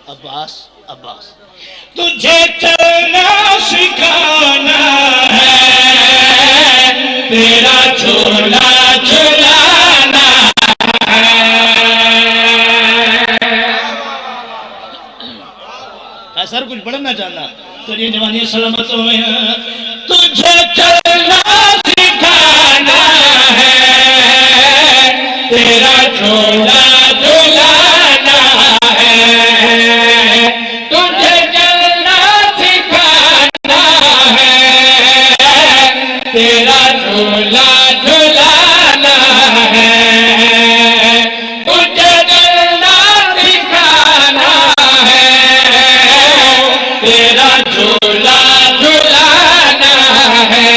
अब्बास अब्बास तुझे चलना सिखाना है, तेरा झोला झुलाना है। सर कुछ पढ़ना चाहना तो ये जवानी सलामत हो। तुझे चलना सिखाना है, तेरा झोला झुलाना है। तुझे चलना सिखाना है, तेरा झोला झुलाना है। तुझे चलना सिखाना है, तेरा झोला झुलाना है।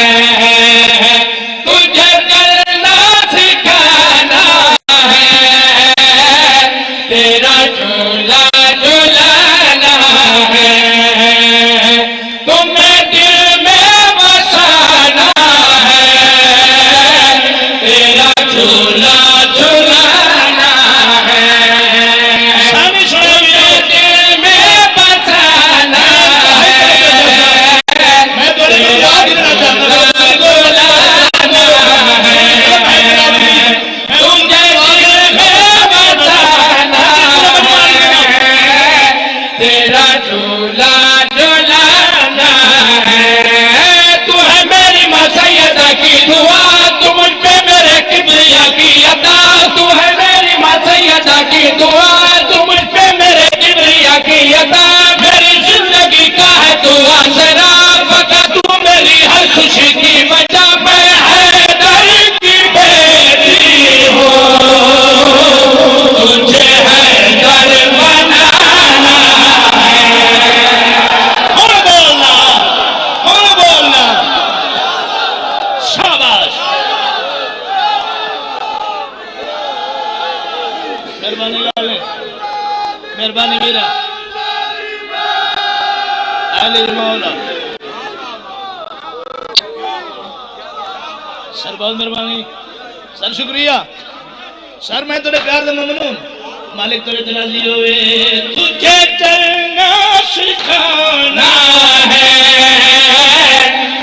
तुझे चलना सिखाना है, तेरा झोला झुलाना है। तुम्हें दिल में बसाना है, तेरा झोला झुलाना है। तुम्हें दिल में बसाना है, मैं तो झुलाना है। तुझे दिल में बसाना है, तेरा झूला झुलाना है। तू है मेरी माँ सैयदा की दुआ, तू मुझ पे मेरे किबरिया की अता। तू है मेरी माँ सैयदा की दुआ, तू मुझ पे मेरे किबरिया की अता। मेरी जिंदगी का है तू आसरा, बता तू मेरी हर खुशी की वजह। मैं हैदर की बेटी हूँ, तुझे हैदर बनाना है। कौन बोलना शाबाश। मेहरबानी लाले, मेहरबानी मेरा अली मौला। सर बहुत मेहरबानी सर, शुक्रिया सर। मैं तेरे प्यार से ममनून, मालिक तेरे दिलाजी होवे। तुझे चलना सिखाना है,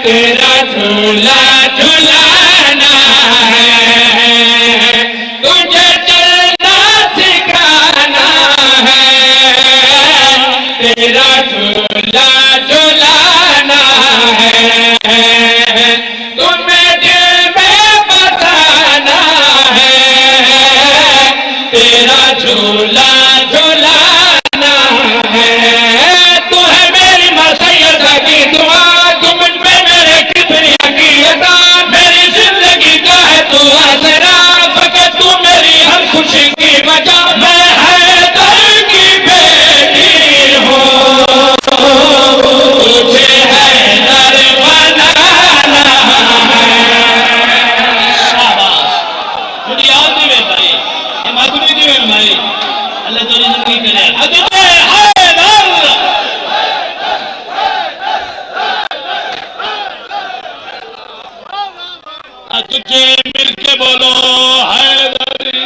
तेरा झूला झुलाना है। तुझे चलना सिखाना है, तेरा झूला झुलाना है। तुम्हें दिल में बसाना है, तेरा झूला झुलाना है। तू है मेरी माँ सैयदा की दुआ, तू मुझ पे मेरे किबरिया की अता। मेरी जिंदगी का है तू आसरा, फकत तू मेरी हर खुशी की वजह। मैं हैदर की बेटी हूँ, तुझे हैदर बनाना है। शाबाश। मुझे याद नहीं है भाई, ये माधुरी जी है भाई। अल्लाह तेरी जिंदगी करे। तुझे हैदर, तुझे मिलके बोलो हैदरी।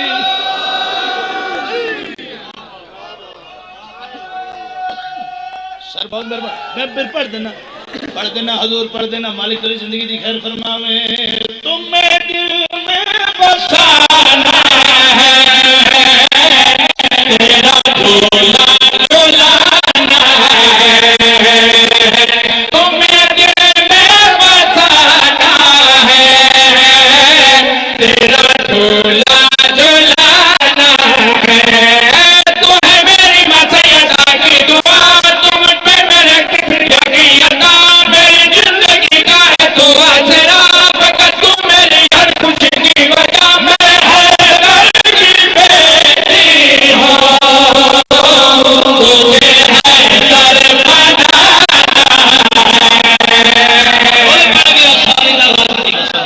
सर बहुत मेहरबान। मैं फिर पढ़ देना हजूर पढ़ देना। मालिक तेरी जिंदगी दी खैर फरमावे। तुम्हें दिल में बसाना है, तेरा झूला झुलाना है। तुम्हें दिल में बसाना है, तेरा झूला झुलाना है। तू है मेरी माँ सैयदा की दुआ, तू मुझ पे मेरे किबरिया की अता। मेरी जिंदगी का है तू आसरा, फकत तू मेरी हर खुशी की वजह। मैं हैदर की बेटी हूँ, तुझे हैदर बनाना है। बोल पड़ गया सारी लावाज़ की कसम।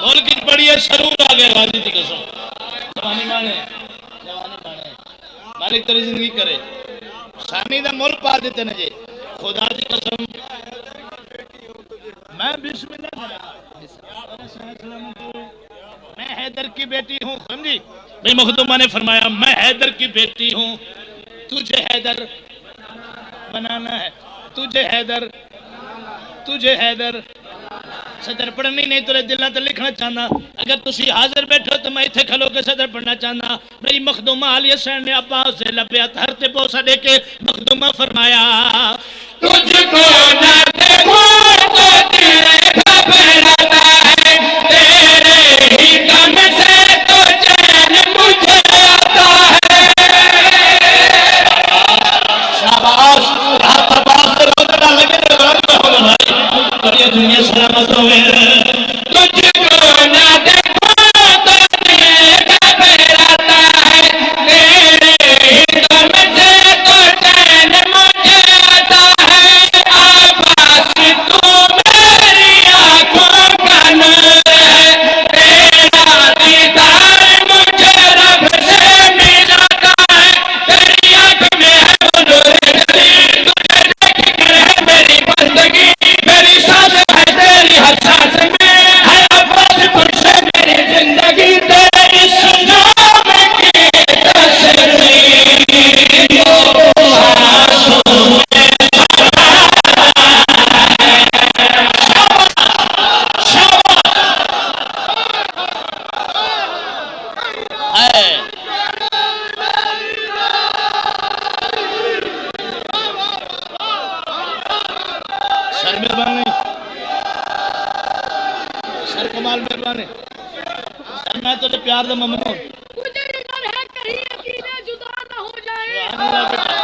बोल किस बढ़िया शरूर आ गया गाजी की कसम। जवानी माने मालिक तेरी जिंदगी करे। सानी दा मुल पा देते न जे, खुदा की कसम। मैं बिस्मिल्लाह मैं हैदर की बेटी हूँ। समझी भाई, मखदूमा ने फरमाया मैं हैदर की बेटी हूँ, तुझे हैदर बनाना है, तुझे हैदर सदर पढ़नी नहीं तेरे दिलों ते लिखना चाहना। अगर तुसी हाजिर बैठो तो मैं इत्थे खलो के सदर पढ़ना चाहना। मेरी मखदूमा आलिया सैन ने अब्बास से लब्या हर ते बोसा दे के मखदूमा फरमाया, तुझको ना देखो तो दिल घबराता है, तेरे ही दम से तो चैन मुझे आता है। शाबाश, रात अब्बास से रोज़ ना लगे तो रात हो भाई, और ये दुनिया सलामत होवे। तुझको ना देखो तो दिल घबराता है, तेरे ही दम से तो चैन मुझे आता है। आवाज़ तू मेरी आँखों का नूर है, तेरा दीदार मुझे रब से मिलाता है। तेरी आँख में है वो नूर नबी, तुझे देख कर है मेरी बंदगी, मेरी सांस है तेरी हर सांस में है अब्बास तुझसे मेरी जिंदगी। तेरी इस नाम की तस्वीर सर मेहरबानी, सर कमाल मेहरबानी, सर मैं तेरे प्यार दा ममनून। मुझे डर है कहीं अकीदे जुदा न हो जाए, सुभान अल्लाह बेटा,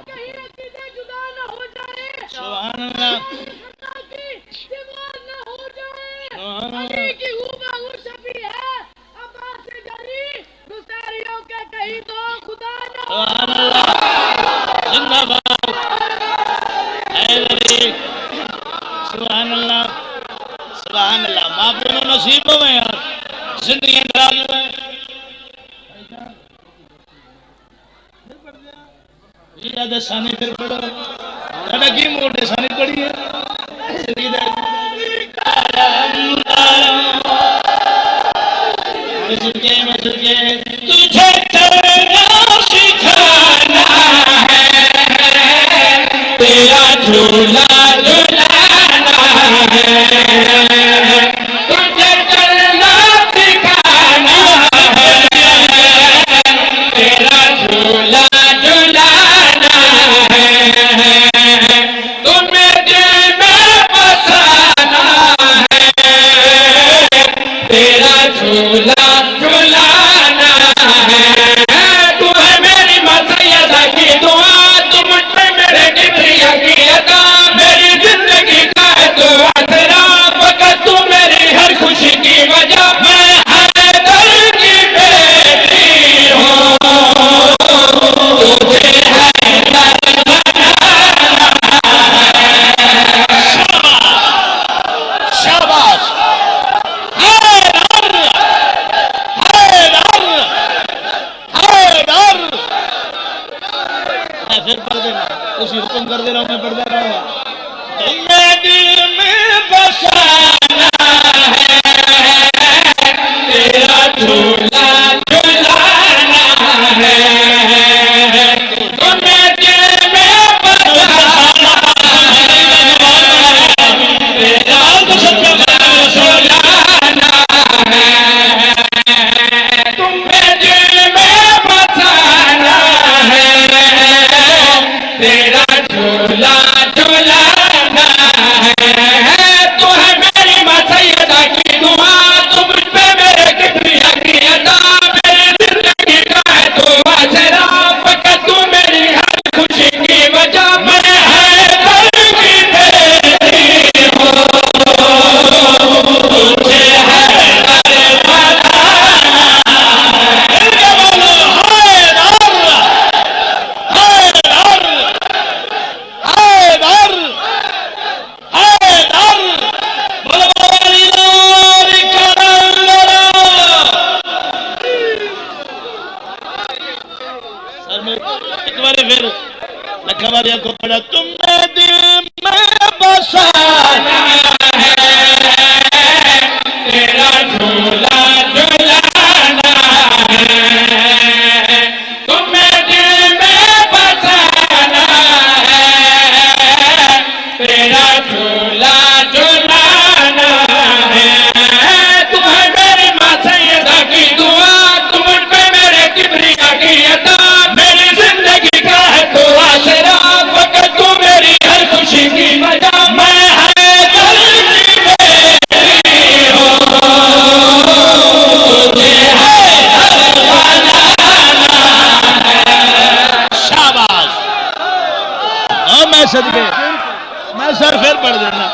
कहीं अकीदे जुदा न हो जाए, सुभान अल्लाह, अल्लाह की दीवार न हो जाए। सुभान अली अल्लाह, की हूबहू छवि है अब्बास गली, दुसारियों के कहीं तो खुदा न हो। सुभान अल्लाह, जिंदाबाद हैदरी, सुभान अल्लाह, सुभान अल्लाह। माँ बहनों नसीब होवे यार, जिंदगी दराज होवे। ये दसानी फिर पढ़ो, साडा की मूड है, सानी पढ़ी है जिंदगी दा सुनके मैं सुनके तुझे चलना सिखाना है, तेरा झूला झुलाना है। तुझे चलना सिखाना है, तेरा झूला झुलाना है। तुम्हें दिल में बसाना है, तेरा झूला झुलाना है। तू है मेरी मसैयदा की दुआ, तू मुझ पे मेरे किबरिया की अदा, मेरी जिंदगी का है तू आसरा, फकत तू मेरी हर खुशी की वजह। मैं हैदर की बेटी हूँ, तुझे हैदर शाबाश, हैदर, हैदर, हैदर। मैं फिर पढ़ देना, उसी हुक्म कर दे रहा हूँ, मैं पढ़ता रहूंगा। तुम्हें दिल में बसाना है, तेरा झूला झुलाना है। तुम्हें दिल में बसाना है, तेरा झूला झुलाना है। तुम्हें दिल में बसाना है, तेरा झूला झुलाना है। तू है मेरी मसैयदा की दुआ, तू मुझ पे मेरे किबरिया की अदा, मेरी जिंदगी का है तू आसरा, फकत तू मेरी हर खुशी की वजह। मैं हैदर की बेटी हूँ, तुझे हैदर बनाना एक बार फिर लखा मारिया को पढ़ा, तुमने दिल में बसाना है, तेरा झूला झुलाना है। मैं सदके मैं सर फिर पढ़ देना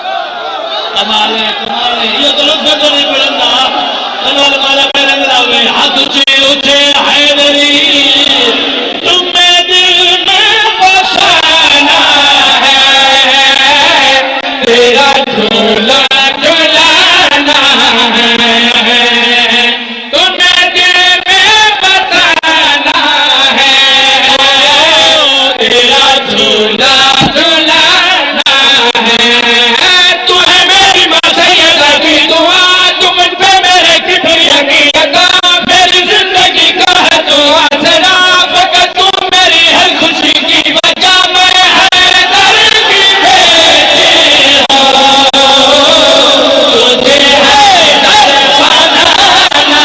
कमाल है ये तो लोग फिर तो नहीं पढ़ना कमाल वाला पे रंग लावे हाथ ऊंचे हैदरी तुम्हें दिल में बसाना है तेरा झूला झूलाना है तुम्हें दिल में बसाना है तेरा झूला झूलाना है तू है मेरी माँ सैयदा की दुआ तू मुझ पे मेरे किबरिया की अता मेरी जिंदगी का है तो आसरा फकत तू मेरी हर खुशी की वजह मैं हैदर की बेटी हूँ तुझे हैदर बनाना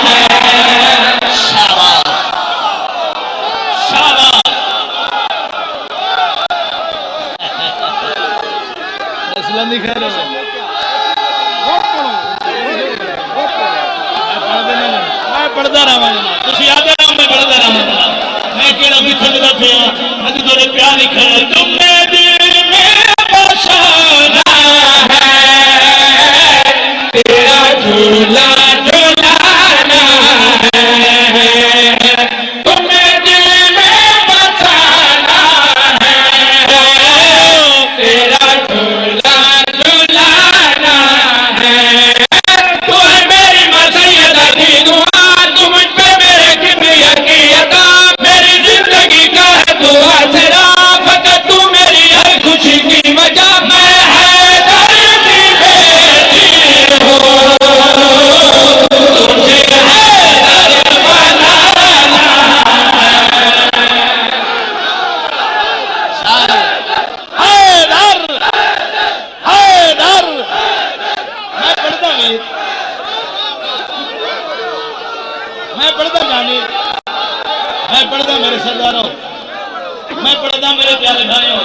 है शाबाश शाबाश असला नहीं खा रहा मैं पढ़ता रहा तुम याद है मैं पढ़ता रहा मैं केड़ा बिछड़ दा पिया अज थोड़े प्यार ही खड़ा तुम्हें दिल में बसाना है तेरा झूला झूलाना है तुम्हें दिल में बसाना है तेरा झूला झूलाना है तू है मेरी माँ सैयदा की दुआ तू मुझ पे मेरे किबरिया की अता मेरी जिंदगी का है तू आसरा फकत तू मेरी हर खुशी की वजह मैं हैदर की बेटी हूँ तुझे हैदर बनाना हैदर हैदर मैं पढ़ता नहीं मैं पढ़ता गाने मैं पढ़ता मेरे सरदारों मैं पढ़ता मेरे प्यारे भाइयों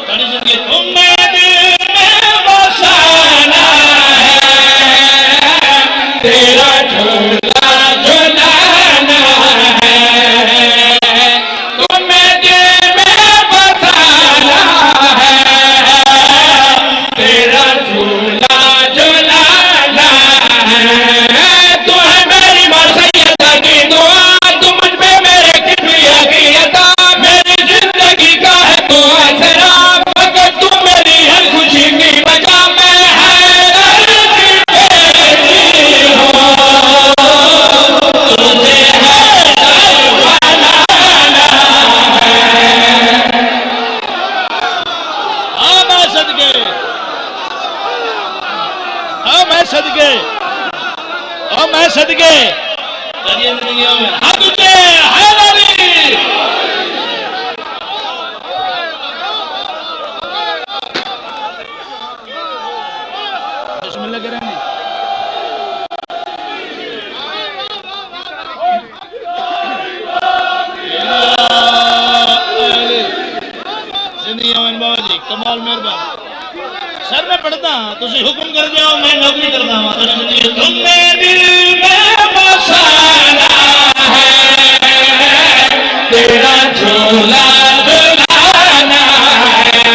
बड़ी जिंदगी तुम्हें दिल में बसाना है तेरा झूला झूलाना है तुम्हें दिल में बसाना है तेरा झूला झूलाना है तू है मेरी माँ सैयदा की दुआ तू मुझ पे मेरे किबरिया की अता मेरी जिंदगी का है तू आसरा फकत तू मेरी हर खुशी की वजह मैं हैदर की बेटी हूँ तुझे हैदर बनाना है हाँ मैं सदके हाँ मैं सदके हाँ मैं सदके चलिए जिंदगियों में हाथ ऊंचे हैदरी बिस्मिल्लाह करेंगे जिंदगी अमन बाबा जी कमाल मेहरबान सर मैं पढ़ता तुम हुक्म कर जाओ मैं नौकरी करता हूँ तुम्हें दिल में बसाना है तेरा झूला झूलाना है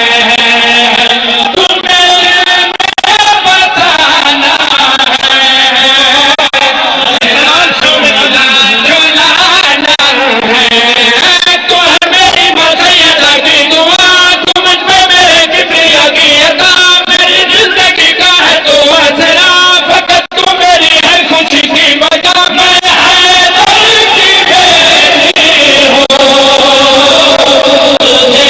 तुम्हें दिल में बसाना है तेरा झूला झूलाना है तू है मेरी माँ सैयदा की दुआ तू मुझ पे मेरे किबरिया की अता मेरी जिंदगी का है तू आसरा फकत तू मेरी हर खुशी की वजह मैं हैदर की बेटी हूँ तुझे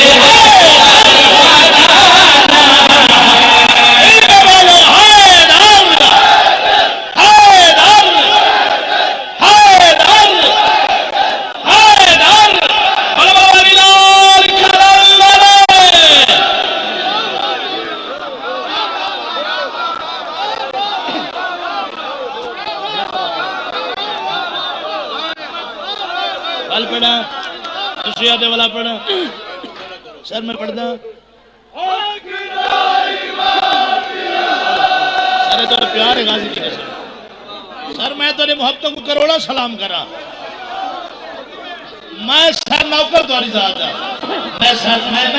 कल पढ़ा तुझे याद वाला पढ़ा सर मैं पढ़दा सर तो प्यार है गाजी की सर मैं तेरे मोहब्बतों को करोड़ा सलाम करा मैं सर नौकर तुम्हारी जात है मैं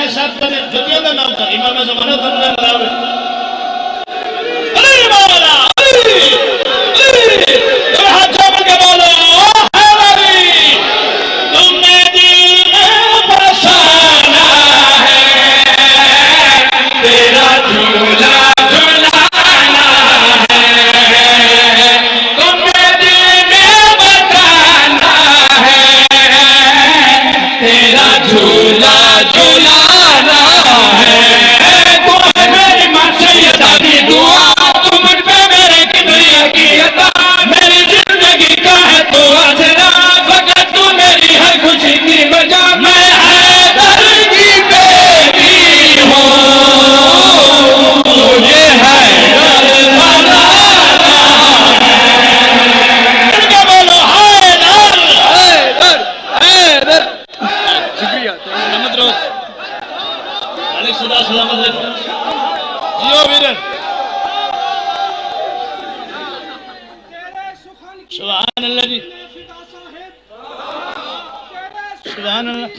सर तेरे जुतियों का नौकर इमाम ज़माना तुमने बनावे अली मौला अली तुम हाथ जोड़ के बोलो है अली तुमने दिल में बसाना है तेरा झूला झुलाना है तुम्हें दिल में बताना है तेरा झूला झुलाना है तुम्हें मेरी माँ सैयदा की दुआ तुम मुझ पे मेरे किबरिया की अता मेरी जिंदगी का है तो आसरा फकत तू मेरी हर खुशी की वजह मैं हैदर की बेटी हूँ मुझे हैदर बनाना इनका बोलो हैदर हैदर हैदर शुक्रिया सलामत रहो अली सदा सलामत रहो जियो वीरन सुभान अल्लाह जी सुभान अल्लाह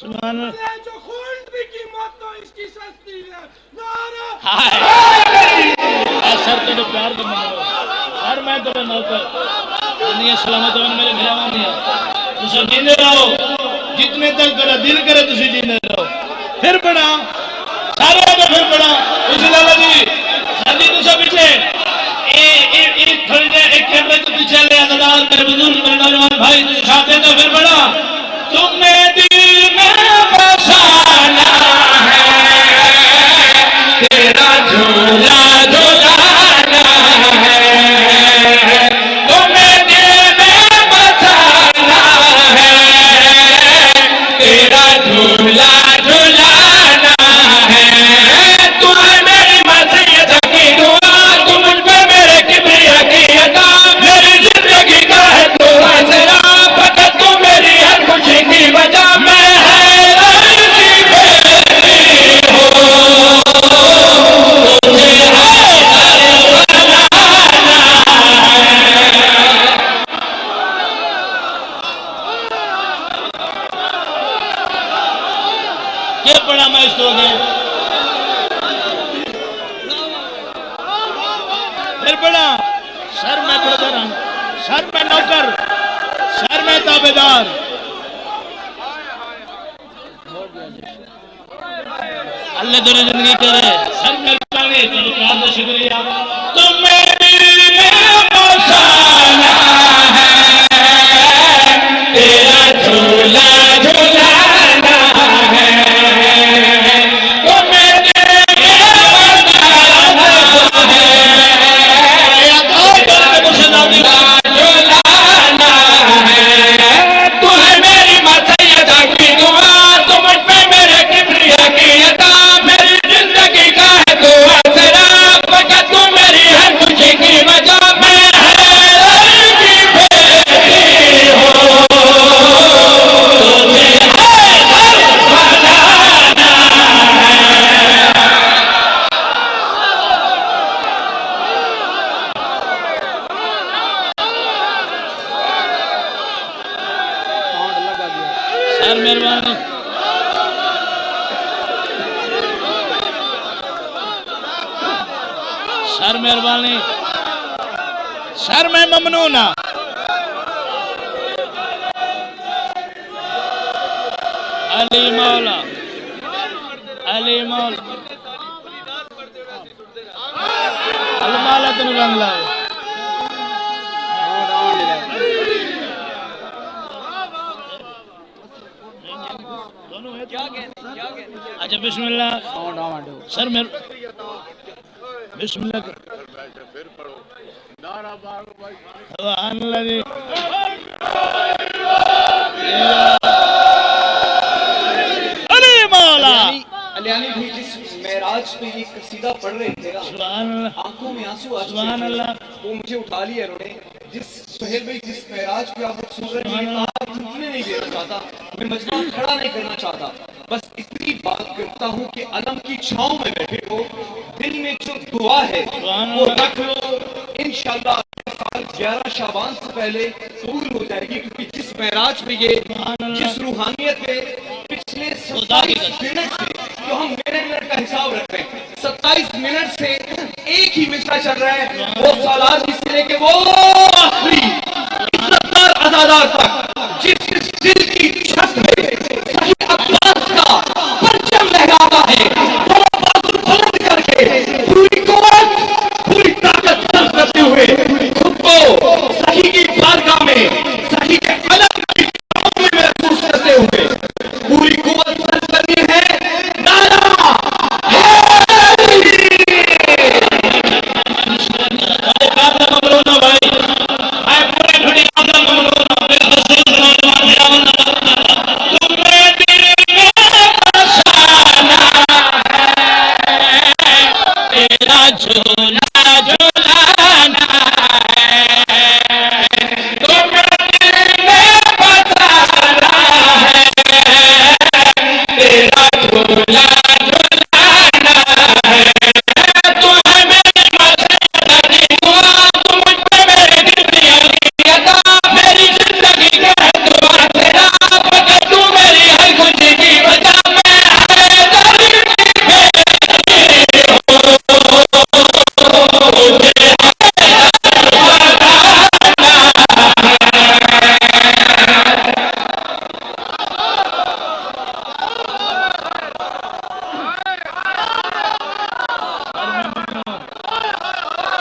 सुभान अल्लाह जो खून भी कीमत तो इसकी सस्ती है नारा हाय सर तेरे प्यार का मन सर मैं तेरे नौकर दुनिया सलामत हो मेरे घरावा नहीं है तुझे जीने रहो जितने तक तेरा दिल करे तुझे जीने रहो फिर बड़ा सारे तो फिर बड़ा उसे लाला जी सदी तुझे पीछे थोड़ी देर एक कैमरे तो पीछे ले अदादार मेरे बुजुर्ग मेरे नौजवान भाई तुझे चाहते तो फिर बड़ा तुम्हें दिल में बसाना है तेरा झूला झुलाना है तुम्हें दिल में बसाना है तेरा झूला झुलाना है तुम्हें मेरी मसीहत की दुआ तुम मुझ पे मेरे किबरिया की अता मेरी जिंदगी का है तो आसरा फकत तू मेरी हर खुशी की वजह मैं हैदर की बेटी हूँ मुझे हैदर बनाना क्या पढ़ा मैं इसको गए फिर पढ़ा सर मैं ब्रदर हूं सर मैं नौकर सर मैं ताबेदार अल्लाह तेरी जिंदगी करे सर मेहरबानी तेरे प्यार का शुक्रिया तुम्हें दिल में बसाना है तेरा झूला झुलाना है तुम्हें दिल में बताना है झुलाना है तुम्हें मेरी माँ सैयदा की दुआ तुम मुझ पे मेरे किबरिया की अता मेरी जिंदगी का है तो आसरा फकत तू मेरी हर खुशी की वजह मैं हैदर की बेटी हूँ मुझे हैदर बनाना है सर मेहरबानी सर मेहरबानी सर मैं ममनून हाँ अली मौला अलमाला तुम रंग लाओ अच्छा बिस्मिल्लाह सर मेरे बिस्मिल्लाह सुभान अल्लाह जी अली मौला अलियानी भी जिस मेराज पे ये कसीदा पढ़ रहे थे ना, सुभान अल्लाह आंखों में आंसू आ सुभान चुके थे। अल्लाह वो मुझे उठा लिया उन्होंने। जिस सुहेल भाई जिस मेराज पे आप लोग सुन रहे हैं, ये बात रुकने नहीं देना चाहता, मैं मजमा खड़ा नहीं करना चाहता, बस इतनी बात करता हूँ कि अलम की छांव में बैठे हो, दिल में जो दुआ है वो रख लो। इंशाअल्लाह साल 11 शाबान से पहले कबूल हो जाएगी, क्योंकि जिस महराज पे ये, जिस रूहानियत पे पिछले 27 मिनट से, तो हम मिनट का हिसाब रख रहे हैं, 27 मिनट से एक ही मिसरा चल रहा है, वो सालार से लेके वो आखिरी इज्जतदार अज़ादार तक, जिस दिल की छत पे सही अब्बास का परचम लहराता है, वो बाजू बुलंद करके पूरी कुव्वत, पूरी ताकत सर्व करते हुए खुद को सही की बारगाह में, सही के अलग की छाँव में महसूस करते हुए पूरी कुव्वत सर्व करनी है। नारा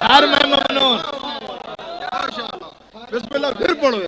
हर मैं ममनून। बिस्मिल्लाह फिर पढ़ो।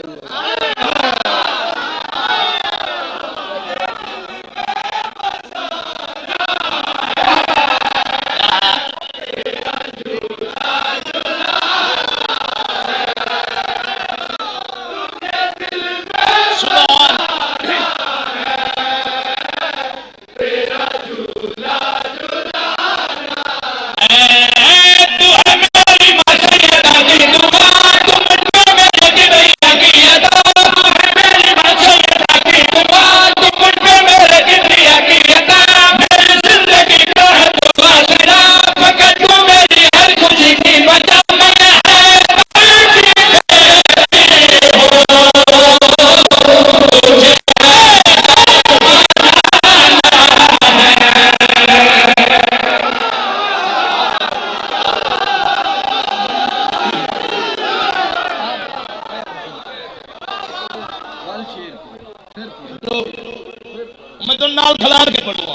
मैं तो नाल खलार के पढ़ूंगा।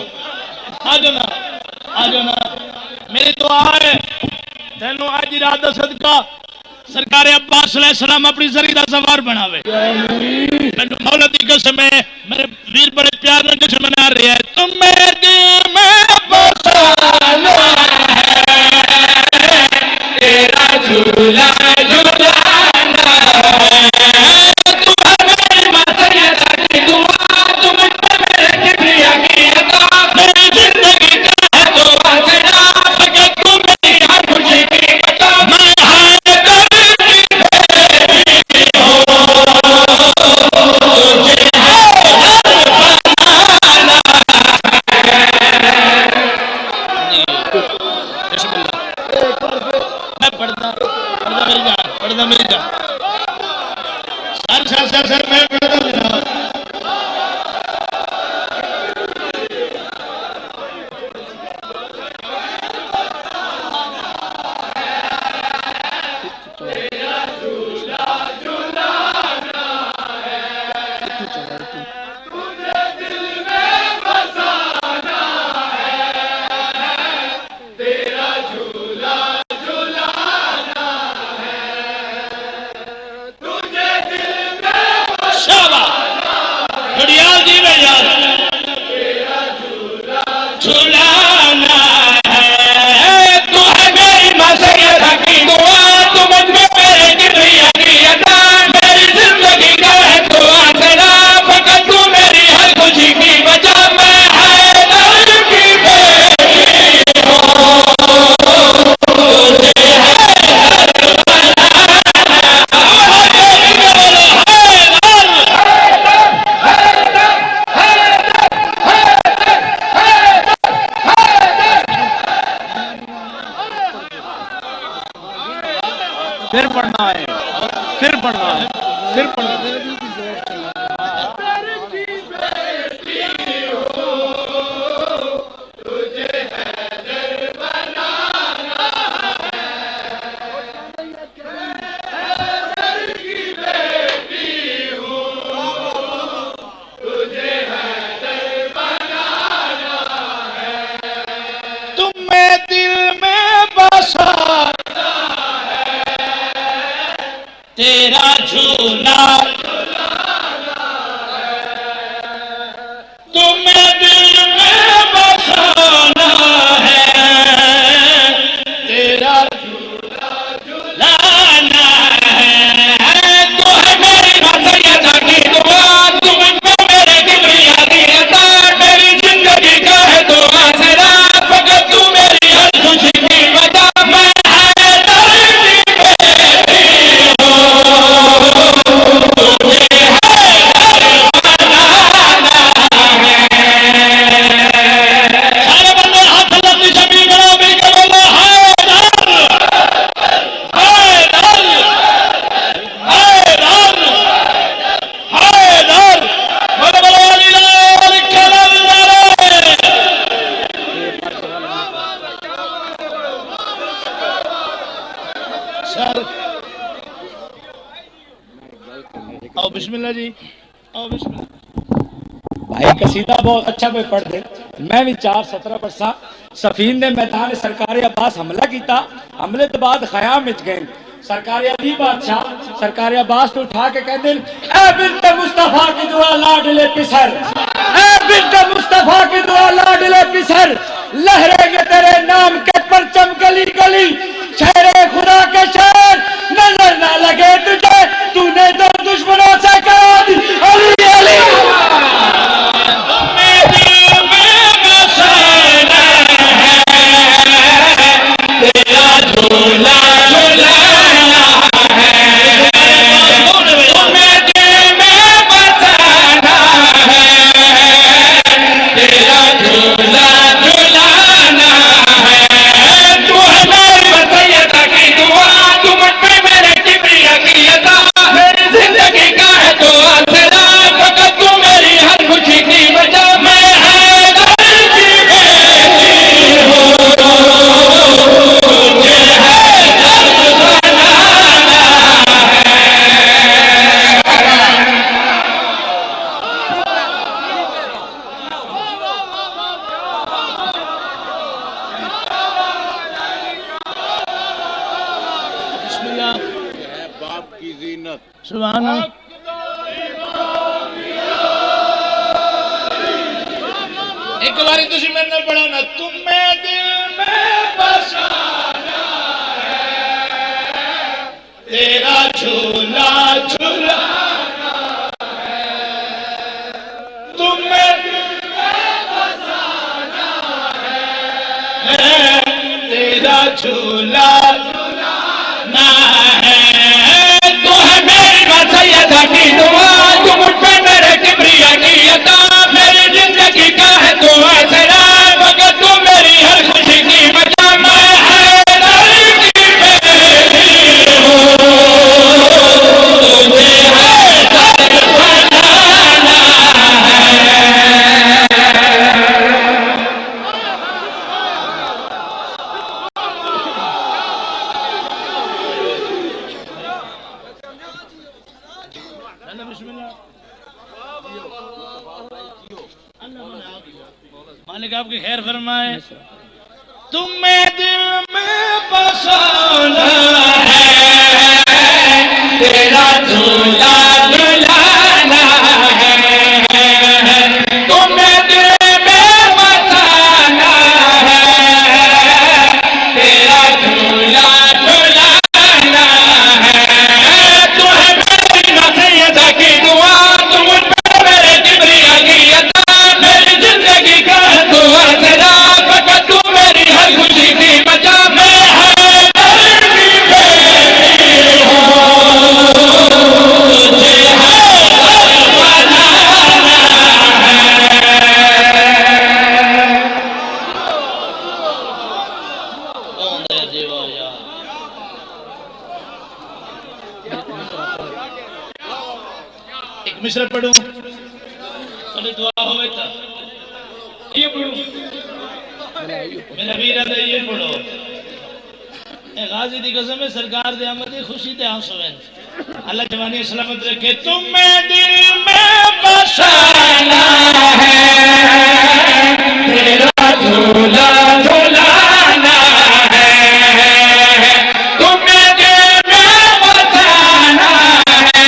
आ जाओ ना, आ जाओ ना। मेरी दुआ है तेनों आज रात का सदका सरकार अब्बास अलैहिस्सलाम अपनी जरी दा सवार बनावे। मैनू मौला दी कसम है, मेरे वीर बड़े प्यार नाल जश्न मना रहे हैं। तुम्हें दिल में बसाना है, तेरा झूला झूलाना है। सर मैं पढ़ता हूं। पढ़ना फिर पढ़ना तुम्हें दिल में बसा तेरा झूला तुम्हें दिल में बसाना है तेरा झूला झूलाना है तो है मेरी मसैयदा की दुआ तुम पे मेरे किबरिया की अता मेरी जिंदगी का है दुआ तेरा फकत तू मेरी हर खुशी की वजह मैं आओ बिस्मिल्लाह जी आओ बिस्मिल्लाह भाई कसीदा बहुत अच्छा पे पढ़ दे मैं भी 4-17 बरसा सफीन ने मैदान सरकार अब्बास हमला किया हमले तो बाद खयाम मिच गए सरकार अली बादशाह सरकार अब्बास तो उठा के कहते ए बिन्त मुस्तफा की दुआ लाडले पिसर ए बिन्त मुस्तफा की दुआ लाडले पिसर लहरेंगे तेरे नाम के परचम गली गली शहरे खुदा के शहर नजर ना लगे तुझे तूने तो दुश्मनों से कहा अली अली बाप की जीनत सुभान अल्लाह एक बारी तुझे मैंने पढ़ा ना तुम्हें दिल में बसाना है तेरा झूला झूलाना है तुम्हें दिल में बसाना है तेरा झूला झूलाना है तो है मेरी मसैयदा की दुआ तुम मुझ पे मेरे किबरिया की अता मेरी जिंदगी का है दुआ तेरा मगर तू मेरी हर खुशी की वजह मैं हैदर की बेटी हूँ तुझे हैदर बनाना मालिक आपकी खैर फरमाए तुम्हें दिल में बसाना है तेरा झूला झूलाना है तुम्हें दिल में बसाना है तेरा झूला झूलाना है तुम्हें मेरी मसैयदा की दुआ तुम मुझ पे मेरे किबरिया की अता मेरी जिंदगी का दुआ तेरा फकत तू मेरी हर खुशी की बचा मैं हैदर की बेटी हूँ तीसरा पढ़ूं अरे दुआ हो बेटा ये पढ़ूं मेरा वीर है ये पढ़ो ए गाजी दी कसम है सरकार दे आमद खुशी ते आंसू हैं अल्लाह जवानी सलामत रखे तुम्हें दिल में बसाना है तेरा झूला झूलाना है तुम्हें दिल में बसाना है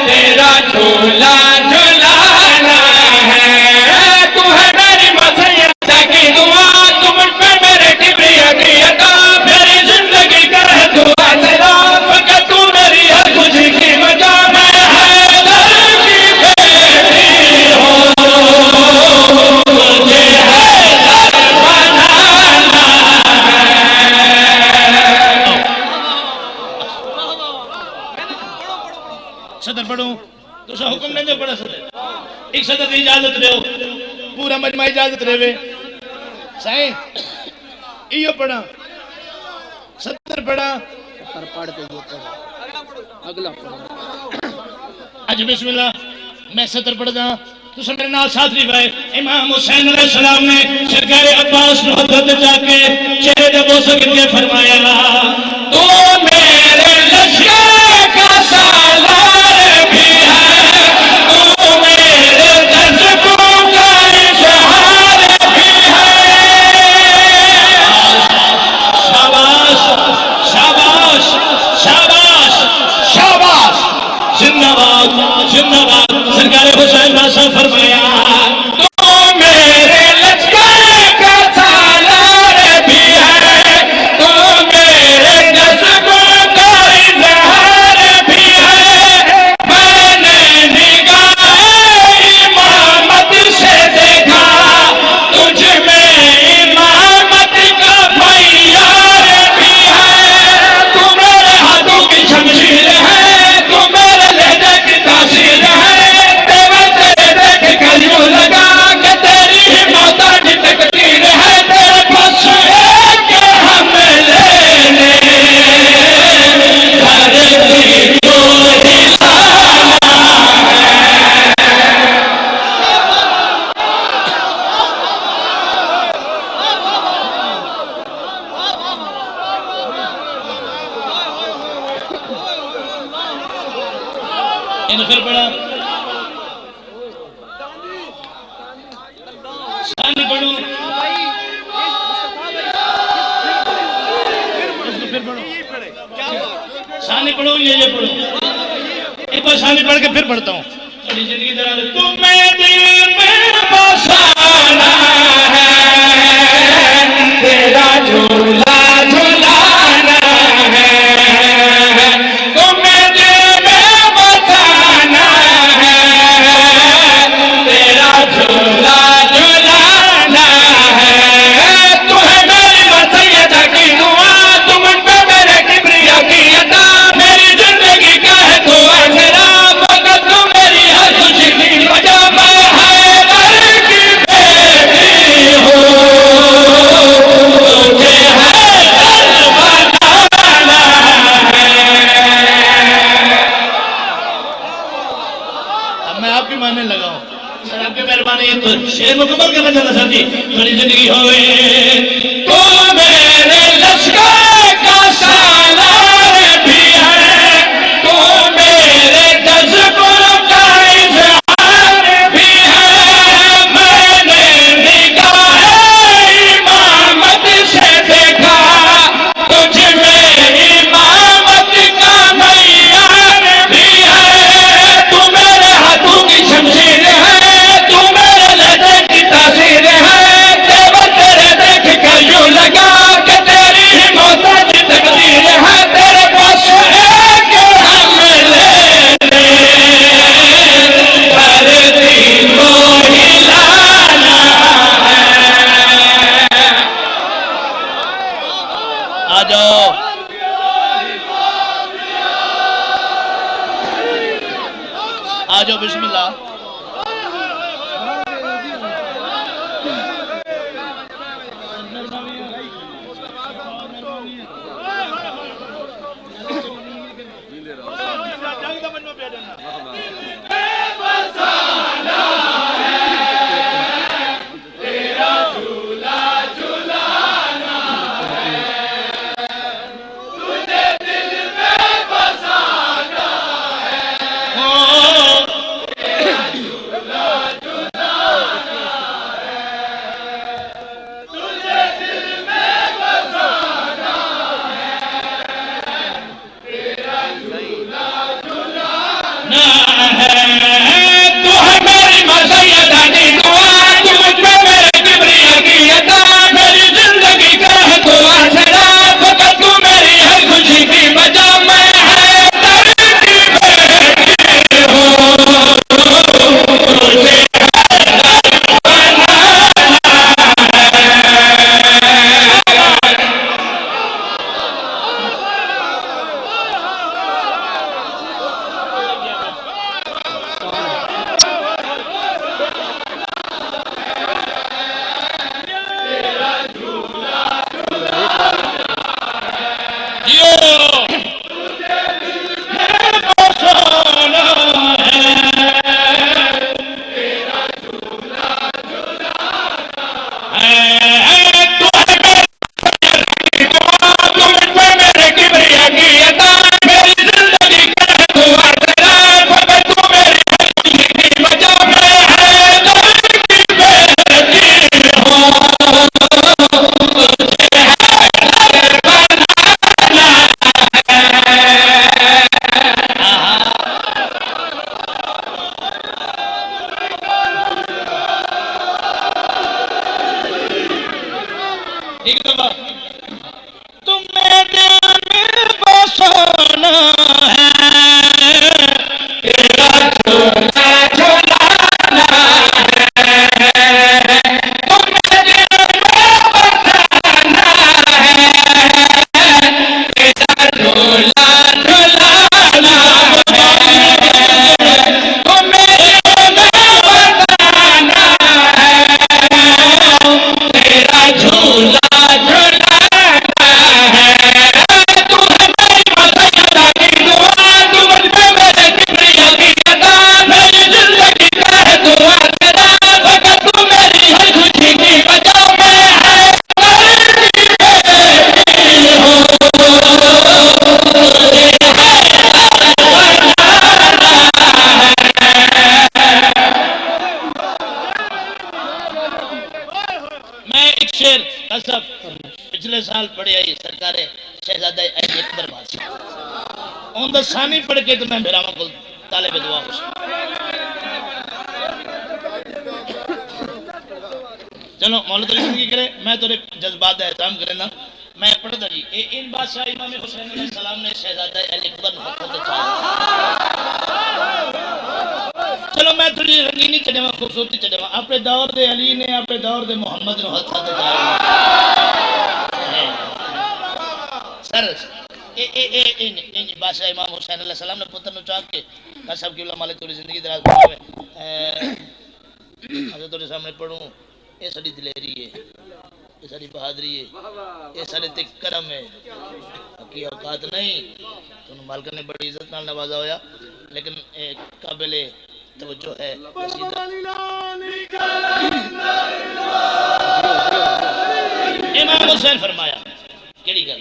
तेरा झूला झूलाना है तू है मेरी मसैयद की दुआ तुम पे मेरे किबरिया की अता मेरी जिंदगी का है दुआ तेरा फकत तू मेरी हर खुशी की वजह मैं हैदर की बेटी हूँ मुझे हैदर बनाना सदर पढ़ूं तो सा हुक्म नहीं दे पड़ा सदर एक सदर की इजाजत दो पूरा मजमा इजाजत देवे सही इयो पढ़ा सदर पढ़ा आज बिस्मिल्लाह मैं सदर पढ़दा तो मेरे नाल साथी भाई इमाम हुसैन अलैहिस्सलाम ने सरकार अब्बास नु हदत जाके चेहरे दे बोस करके फरमाया तू मेरे लश्कर का सालार भी है तू मेरे जज्बों का इजहार भी है शाबाश शाबाश शाबाश शाबाश जिंदाबाद जिंदाबाद सरकार हुसैन बादशाह फरमाया तू मेरे लश्कर का सालार भी है तू मेरे जज्बों का इजहार भी है मैंने निगाह इमामत से देखा तुझ में इमामत का मैयार भी है तू मेरे हाथों की शमशीर है तू मेरे लहजे की तासीर है तेरे देख कर यूं लगा कि तेरी ही मोहताज तकदीर है तेरे पास एक हम लेने धरती को हिलाना इन फिर पढ़ा सानी पढ़ो फिर पढ़ो सानी पढ़ो ये पढ़ो एक बार सानी पढ़ के फिर पढ़ता हूँ थोड़ी जिंदगी दरा दे तुम्हें दिल में बसाना है तेरा झूला झूलाना है तुम्हें दिल में बसाना है तेरा झूला झूलाना है तू है मेरी मसैयद की दुआ तुम पे मेरे किबरिया की अता मेरी जिंदगी का है दुआ तेरा मगर तू मेरी हर खुशी की वजह मैं हैदर की बेटी हूँ मुझे हैदर बनाना है अब मैं आपकी मानने लगा हूँ सर आपकी मेहरबानी है तो शेर मुकम्मल करना चाहता साथी बड़ी जिंदगी होवे तू मेरे लश्कर का सालार भी है तू मेरे जज्बों का इजहार भी है मैंने निगाह इमामत से देखा तुझ में इमामत का मैयार भी है तू मेरे हाथों की शमशीर है तू मेरे लहजे की तासीर है तेरे देख कर एक दफा तुम मेरे में बसाना है, तेरा झूला झूलाना है, तुम मेरे में बसाना है, तेरा झूला झूलाना है, तुम मेरे में बसाना है, तेरा झूला पिछले साल पढ़े आई सरकार शहजादा अकबर बादशाह उन सानी पढ़ के तो मैं बिरामा को तालिब दुआ हो चलो मौला तेरी जिंदगी करे मैं तेरे जज्बात का एहतराम करे ना मैं पढ़ता जी इन बादशाह इमाम हुसैन अलैहि सलाम ने शहजादा अकबर चलो मैं थोड़ी रंगीनी चढ़ेवा खूबसूरती चढ़ेवा अपने दौर दे अली ने अपने दौर दे मोहम्मद ने हथ सर इन बादशाह इमाम हुसैन अलैहि सलाम ने पुत्र नु चाह के का सब की मालिक तेरी जिंदगी दराज बनावे अगर तेरे सामने पढ़ूं ये साडी दिलेरी है ये साडी बहादुरी है ये सारे ते करम है की औकात नहीं तुम मालिक ने बड़ी इज्जत नाल नवाजा होया लेकिन काबिल तवज्जो है इमाम हुसैन फरमाया केड़ी गल